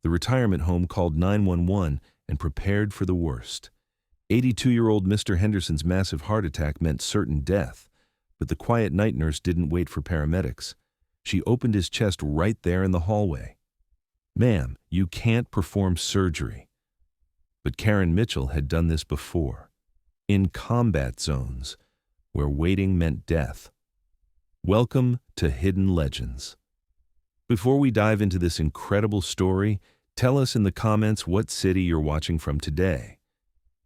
The retirement home called 911 and prepared for the worst. 82-year-old Mr. Henderson's massive heart attack meant certain death, but the quiet night nurse didn't wait for paramedics. She opened his chest right there in the hallway. "Ma'am, you can't perform surgery." But Karen Mitchell had done this before, in combat zones, where waiting meant death. Welcome to Hidden Legends. Before we dive into this incredible story, tell us in the comments what city you're watching from today.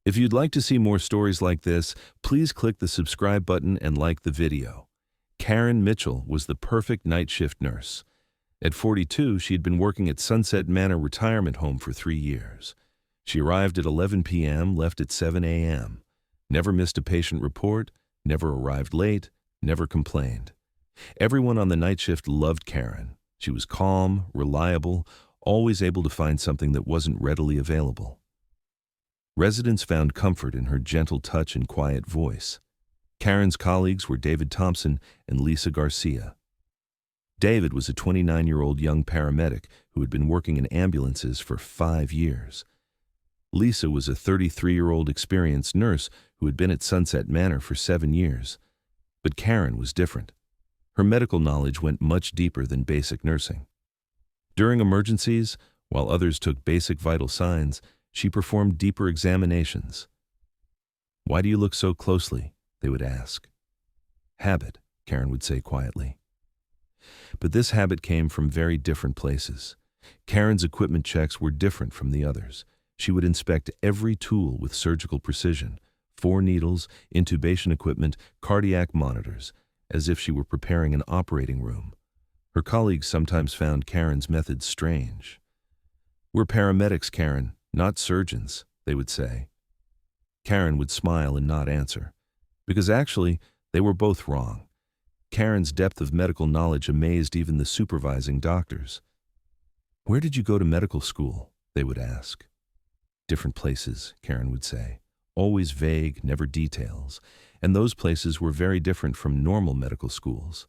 If you'd like to see more stories like this, please click the subscribe button and like the video. Karen Mitchell was the perfect night shift nurse. At 42, she had been working at Sunset Manor Retirement Home for 3 years. She arrived at 11 p.m., left at 7 a.m. Never missed a patient report, never arrived late, never complained. Everyone on the night shift loved Karen. She was calm, reliable, always able to find something that wasn't readily available. Residents found comfort in her gentle touch and quiet voice. Karen's colleagues were David Thompson and Lisa Garcia. David was a 29-year-old young paramedic who had been working in ambulances for 5 years. Lisa was a 33-year-old experienced nurse who had been at Sunset Manor for 7 years. But Karen was different. Her medical knowledge went much deeper than basic nursing. During emergencies, while others took basic vital signs, she performed deeper examinations. "Why do you look so closely?" they would ask. "Habit," Karen would say quietly. But this habit came from very different places. Karen's equipment checks were different from the others. She would inspect every tool with surgical precision: 4 needles, intubation equipment, cardiac monitors, as if she were preparing an operating room. Her colleagues sometimes found Karen's methods strange. "We're paramedics, Karen, not surgeons," they would say. Karen would smile and not answer, because actually they were both wrong. Karen's depth of medical knowledge amazed even the supervising doctors. "Where did you go to medical school?" they would ask. "Different places," Karen would say, always vague, never details, and those places were very different from normal medical schools.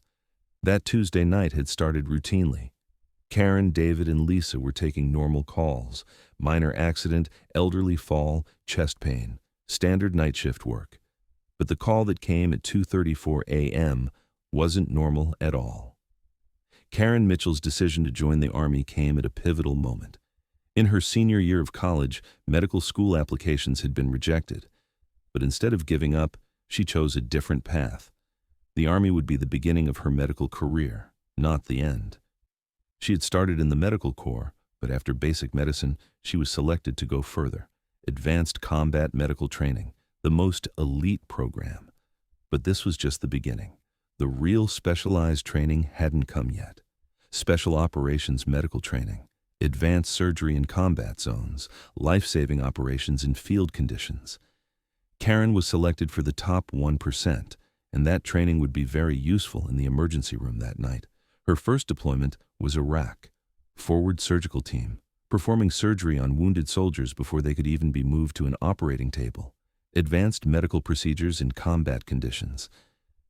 That Tuesday night had started routinely. Karen, David, and Lisa were taking normal calls: minor accident, elderly fall, chest pain, standard night shift work. But the call that came at 2:34 a.m. wasn't normal at all. Karen Mitchell's decision to join the Army came at a pivotal moment. In her senior year of college, medical school applications had been rejected. But instead of giving up, she chose a different path. The Army would be the beginning of her medical career, not the end. She had started in the medical corps, but after basic medicine, she was selected to go further: advanced combat medical training, the most elite program. But this was just the beginning. The real specialized training hadn't come yet. Special operations medical training, advanced surgery in combat zones, life-saving operations in field conditions. Karen was selected for the top 1%, and that training would be very useful in the emergency room that night. Her first deployment was Iraq. Forward surgical team, performing surgery on wounded soldiers before they could even be moved to an operating table. Advanced medical procedures in combat conditions.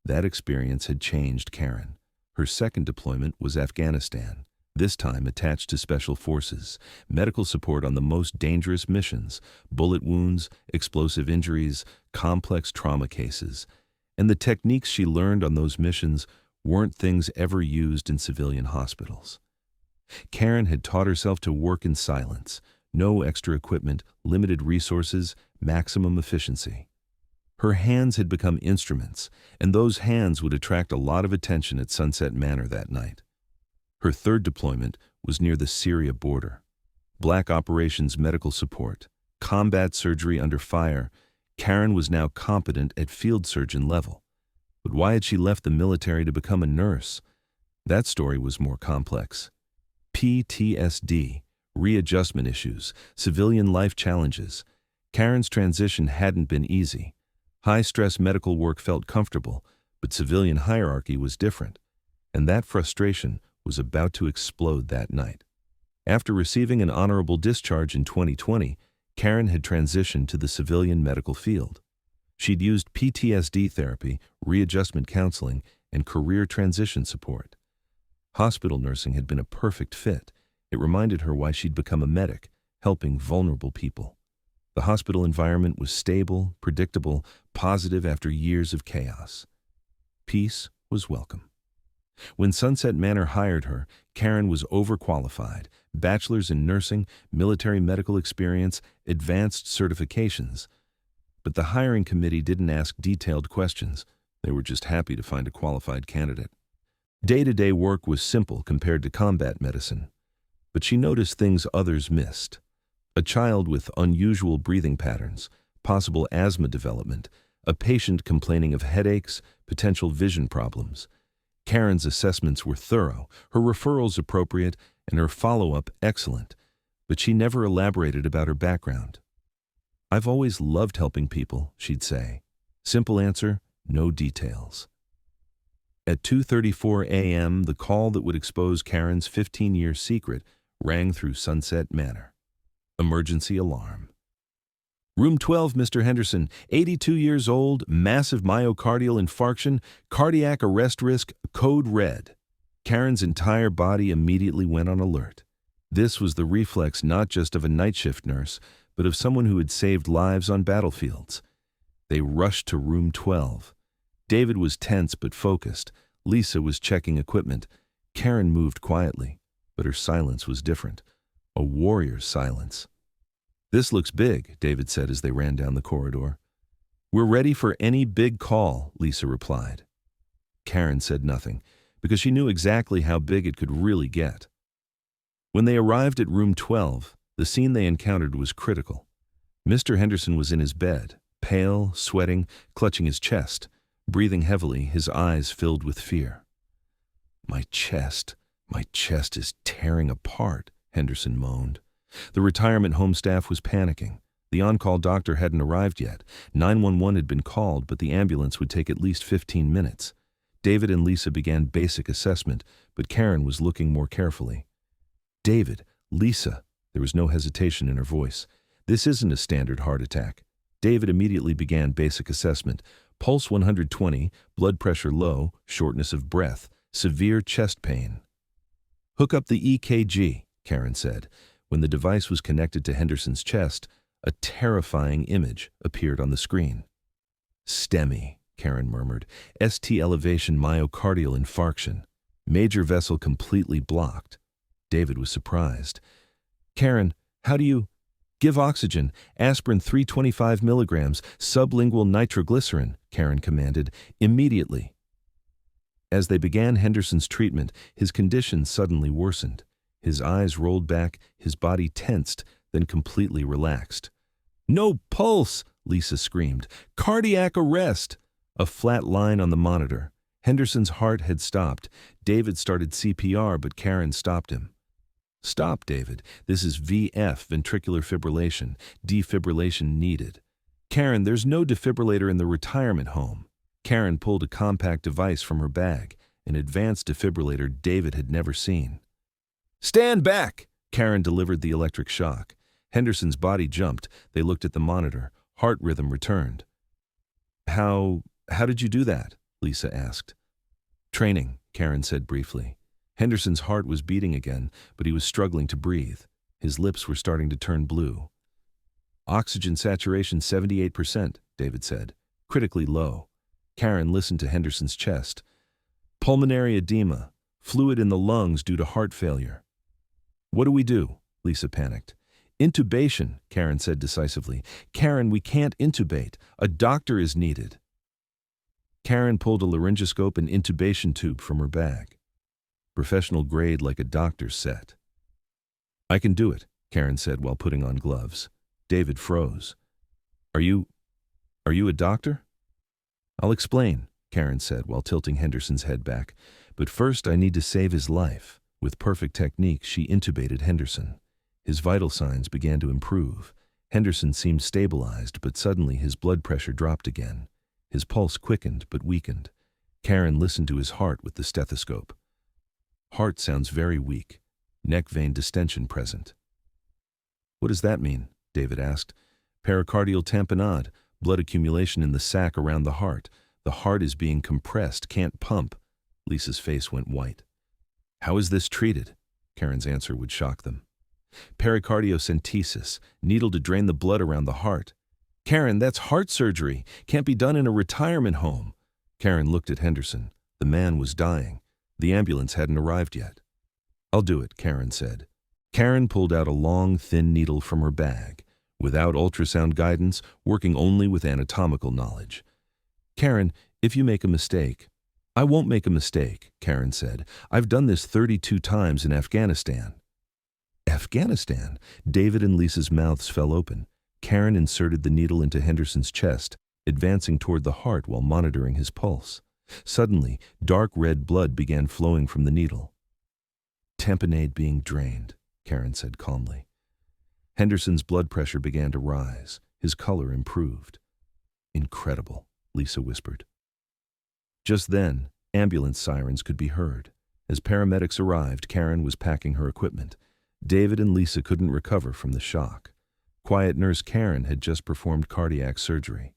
That experience had changed Karen. Her second deployment was Afghanistan, this time attached to special forces, medical support on the most dangerous missions: bullet wounds, explosive injuries, complex trauma cases. And the techniques she learned on those missions weren't things ever used in civilian hospitals. Karen had taught herself to work in silence: no extra equipment, limited resources, maximum efficiency. Her hands had become instruments, and those hands would attract a lot of attention at Sunset Manor that night. Her third deployment was near the Syria border. Black operations medical support, combat surgery under fire. Karen was now competent at field surgeon level. But why had she left the military to become a nurse? That story was more complex. PTSD, readjustment issues, civilian life challenges. Karen's transition hadn't been easy. High-stress medical work felt comfortable, but civilian hierarchy was different. And that frustration was about to explode that night. After receiving an honorable discharge in 2020, Karen had transitioned to the civilian medical field. She'd used PTSD therapy, readjustment counseling, and career transition support. Hospital nursing had been a perfect fit, It reminded her why she'd become a medic, helping vulnerable people. The hospital environment was stable, predictable, positive after years of chaos. Peace was welcome. When Sunset Manor hired her, Karen was overqualified: bachelor's in nursing, military medical experience, advanced certifications. But the hiring committee didn't ask detailed questions. They were just happy to find a qualified candidate. Day-to-day work was simple compared to combat medicine. But she noticed things others missed. A child with unusual breathing patterns, possible asthma development, a patient complaining of headaches, potential vision problems. Karen's assessments were thorough, her referrals appropriate, and her follow-up excellent, but she never elaborated about her background. "I've always loved helping people," she'd say. Simple answer, no details. At 2:34 a.m., the call that would expose Karen's 15-year secret rang through Sunset Manor. Emergency alarm. "Room 12, Mr. Henderson, 82 years old, massive myocardial infarction, cardiac arrest risk, code red." Karen's entire body immediately went on alert. This was the reflex not just of a night shift nurse, but of someone who had saved lives on battlefields. They rushed to room 12. David was tense but focused. Lisa was checking equipment. Karen moved quietly, but her silence was different. A warrior's silence. "This looks big," David said as they ran down the corridor. "We're ready for any big call," Lisa replied. Karen said nothing, because she knew exactly how big it could really get. When they arrived at room 12, the scene they encountered was critical. Mr. Henderson was in his bed, pale, sweating, clutching his chest, breathing heavily, his eyes filled with fear. My chest is tearing apart," Henderson moaned. The retirement home staff was panicking. The on-call doctor hadn't arrived yet. 911 had been called, but the ambulance would take at least 15 minutes. David and Lisa began basic assessment, but Karen was looking more carefully. "David, Lisa," there was no hesitation in her voice. "This isn't a standard heart attack." David immediately began basic assessment. Pulse 120, blood pressure low, shortness of breath, severe chest pain. "Hook up the EKG," Karen said. When the device was connected to Henderson's chest, a terrifying image appeared on the screen. "STEMI," Karen murmured. "ST elevation myocardial infarction. Major vessel completely blocked." David was surprised. "Karen, how do you—" "Give oxygen, aspirin 325 milligrams, sublingual nitroglycerin," Karen commanded, "immediately." As they began Henderson's treatment, his condition suddenly worsened. His eyes rolled back, his body tensed, then completely relaxed. "No pulse!" Lisa screamed. "Cardiac arrest!" A flat line on the monitor. Henderson's heart had stopped. David started CPR, but Karen stopped him. "Stop, David. This is VF, ventricular fibrillation. Defibrillation needed." "Karen, there's no defibrillator in the retirement home." Karen pulled a compact device from her bag, an advanced defibrillator David had never seen. "Stand back!" Karen delivered the electric shock. Henderson's body jumped. They looked at the monitor. Heart rhythm returned. How did you do that?" Lisa asked. "Training," Karen said briefly. Henderson's heart was beating again, but he was struggling to breathe. His lips were starting to turn blue. "Oxygen saturation 78%, David said. "Critically low." Karen listened to Henderson's chest. "Pulmonary edema, fluid in the lungs due to heart failure." "What do we do?" Lisa panicked. "Intubation," Karen said decisively. "Karen, we can't intubate. A doctor is needed." Karen pulled a laryngoscope and intubation tube from her bag. Professional grade like a doctor's set. "I can do it," Karen said while putting on gloves. David froze. Are you a doctor?" "I'll explain," Karen said while tilting Henderson's head back. "But first I need to save his life." With perfect technique, she intubated Henderson. His vital signs began to improve. Henderson seemed stabilized, but suddenly his blood pressure dropped again. His pulse quickened but weakened. Karen listened to his heart with the stethoscope. "Heart sounds very weak. Neck vein distension present." "What does that mean?" David asked. "Pericardial tamponade, blood accumulation in the sac around the heart. The heart is being compressed, can't pump." Lisa's face went white. "How is this treated?" Karen's answer would shock them. Pericardiocentesis, needle to drain the blood around the heart. Karen, that's heart surgery. Can't be done in a retirement home. Karen looked at Henderson. The man was dying. The ambulance hadn't arrived yet. I'll do it, Karen said. Karen pulled out a long, thin needle from her bag, without ultrasound guidance, working only with anatomical knowledge. Karen, if you make a mistake— I won't make a mistake, Karen said. I've done this 32 times in Afghanistan. Afghanistan? David and Lisa's mouths fell open. Karen inserted the needle into Henderson's chest, advancing toward the heart while monitoring his pulse. Suddenly, dark red blood began flowing from the needle. Tamponade being drained, Karen said calmly. Henderson's blood pressure began to rise. His color improved. Incredible, Lisa whispered. Just then, ambulance sirens could be heard. As paramedics arrived, Karen was packing her equipment. David and Lisa couldn't recover from the shock. Quiet nurse Karen had just performed cardiac surgery.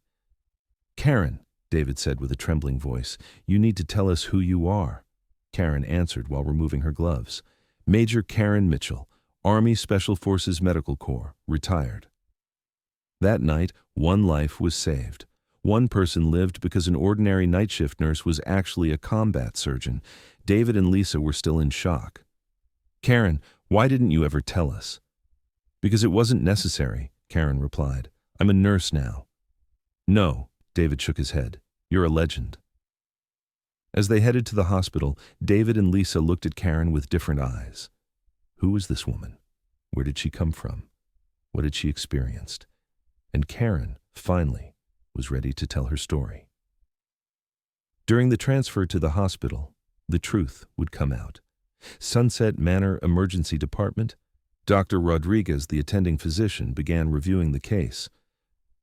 Karen, David said with a trembling voice, you need to tell us who you are. Karen answered while removing her gloves. Major Karen Mitchell, Army Special Forces Medical Corps, retired. That night, one life was saved. One person lived because an ordinary night shift nurse was actually a combat surgeon. David and Lisa were still in shock. Karen, why didn't you ever tell us? Because it wasn't necessary, Karen replied. I'm a nurse now. No, David shook his head. You're a legend. As they headed to the hospital, David and Lisa looked at Karen with different eyes. Who was this woman? Where did she come from? What had she experienced? And Karen, finally, was ready to tell her story. During the transfer to the hospital, the truth would come out. Sunset Manor Emergency Department, Dr. Rodriguez, the attending physician, began reviewing the case.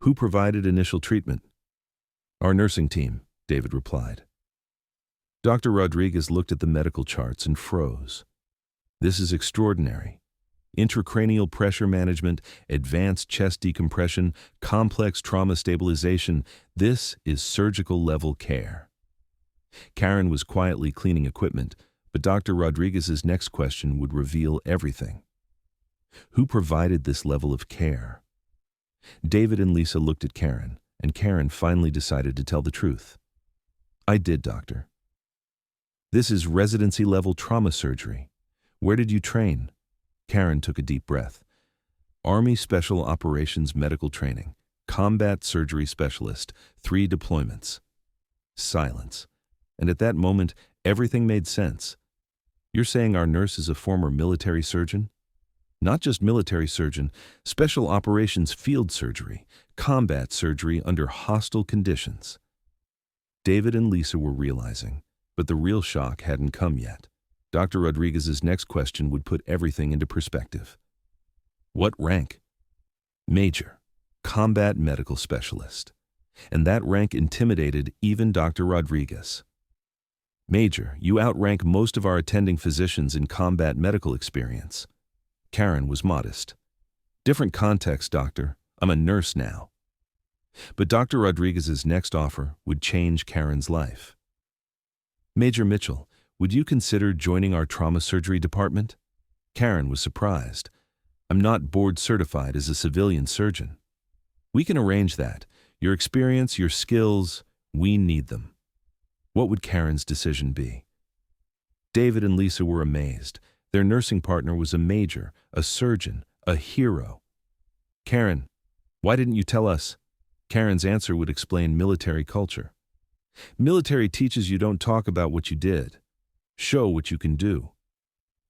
Who provided initial treatment? Our nursing team, David replied. Dr. Rodriguez looked at the medical charts and froze. This is extraordinary. Intracranial pressure management, advanced chest decompression, complex trauma stabilization. This is surgical-level care. Karen was quietly cleaning equipment, but Dr. Rodriguez's next question would reveal everything. Who provided this level of care? David and Lisa looked at Karen, and Karen finally decided to tell the truth. I did, doctor. This is residency-level trauma surgery. Where did you train? Karen took a deep breath. Army Special Operations Medical Training, Combat Surgery Specialist, 3 deployments. Silence. And at that moment, everything made sense. You're saying our nurse is a former military surgeon? Not just military surgeon, special operations field surgery, combat surgery under hostile conditions. David and Lisa were realizing, but the real shock hadn't come yet. Dr. Rodriguez's next question would put everything into perspective. What rank? Major, combat medical specialist. And that rank intimidated even Dr. Rodriguez. Major, you outrank most of our attending physicians in combat medical experience. Karen was modest. Different context, doctor. I'm a nurse now. But Dr. Rodriguez's next offer would change Karen's life. Major Mitchell, would you consider joining our trauma surgery department? Karen was surprised. I'm not board certified as a civilian surgeon. We can arrange that. Your experience, your skills, we need them. What would Karen's decision be? David and Lisa were amazed. Their nursing partner was a major, a surgeon, a hero. Karen, why didn't you tell us? Karen's answer would explain military culture. Military teaches you don't talk about what you did. Show what you can do.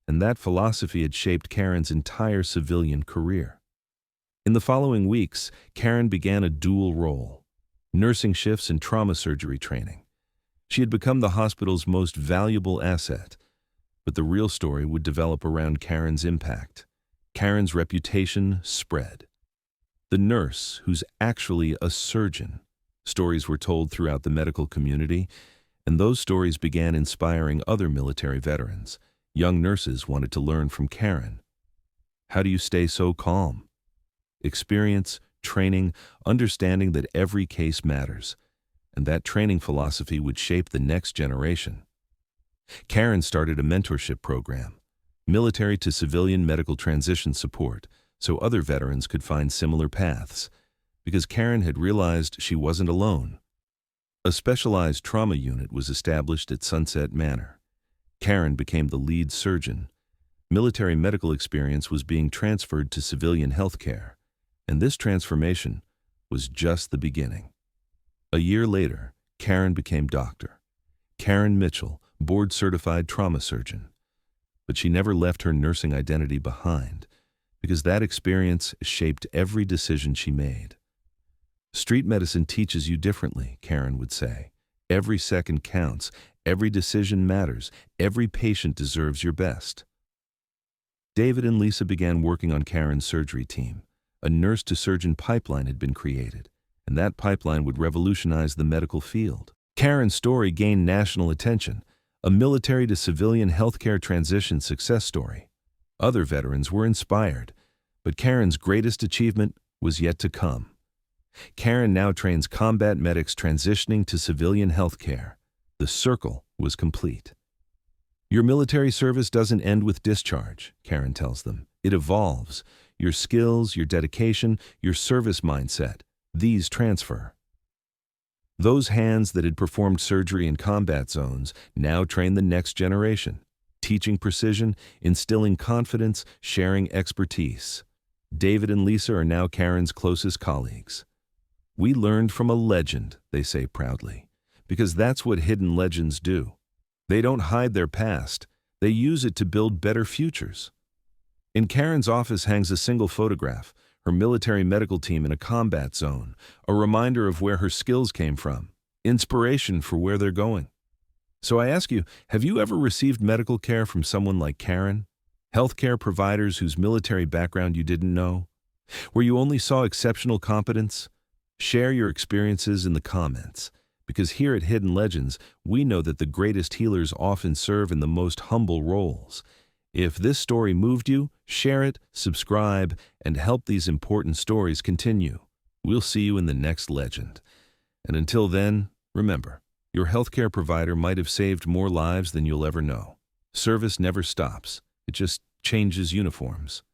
And that philosophy had shaped Karen's entire civilian career. In the following weeks, Karen began a dual role: nursing shifts and trauma surgery training. She had become the hospital's most valuable asset. But the real story would develop around Karen's impact. Karen's reputation spread. The nurse, who's actually a surgeon. Stories were told throughout the medical community, and those stories began inspiring other military veterans. Young nurses wanted to learn from Karen. How do you stay so calm? Experience, training, understanding that every case matters. And that training philosophy would shape the next generation. Karen started a mentorship program. military to civilian medical transition support, so other veterans could find similar paths, because Karen had realized she wasn't alone. A specialized trauma unit was established at Sunset Manor. Karen became the lead surgeon. Military medical experience was being transferred to civilian healthcare, and this transformation was just the beginning. A year later, Karen became Dr. Karen Mitchell, board-certified trauma surgeon. But she never left her nursing identity behind, because that experience shaped every decision she made. Street medicine teaches you differently, Karen would say. Every second counts, every decision matters, every patient deserves your best. David and Lisa began working on Karen's surgery team. A nurse-to-surgeon pipeline had been created, and that pipeline would revolutionize the medical field. Karen's story gained national attention, a military-to-civilian healthcare transition success story. Other veterans were inspired, but Karen's greatest achievement was yet to come. Karen now trains combat medics transitioning to civilian healthcare. The circle was complete. Your military service doesn't end with discharge, Karen tells them. It evolves. Your skills, your dedication, your service mindset, these transfer. Those hands that had performed surgery in combat zones now train the next generation, teaching precision, instilling confidence, sharing expertise. David and Lisa are now Karen's closest colleagues. We learned from a legend, they say proudly, because that's what hidden legends do. They don't hide their past, they use it to build better futures. In Karen's office hangs a single photograph, her military medical team in a combat zone, a reminder of where her skills came from, inspiration for where they're going. So I ask you, have you ever received medical care from someone like Karen? Healthcare providers whose military background you didn't know? Where you only saw exceptional competence? Share your experiences in the comments, because here at Hidden Legends, we know that the greatest healers often serve in the most humble roles. If this story moved you, share it, subscribe, and help these important stories continue. We'll see you in the next legend. And until then, remember, your healthcare provider might have saved more lives than you'll ever know. Service never stops. It just changes uniforms.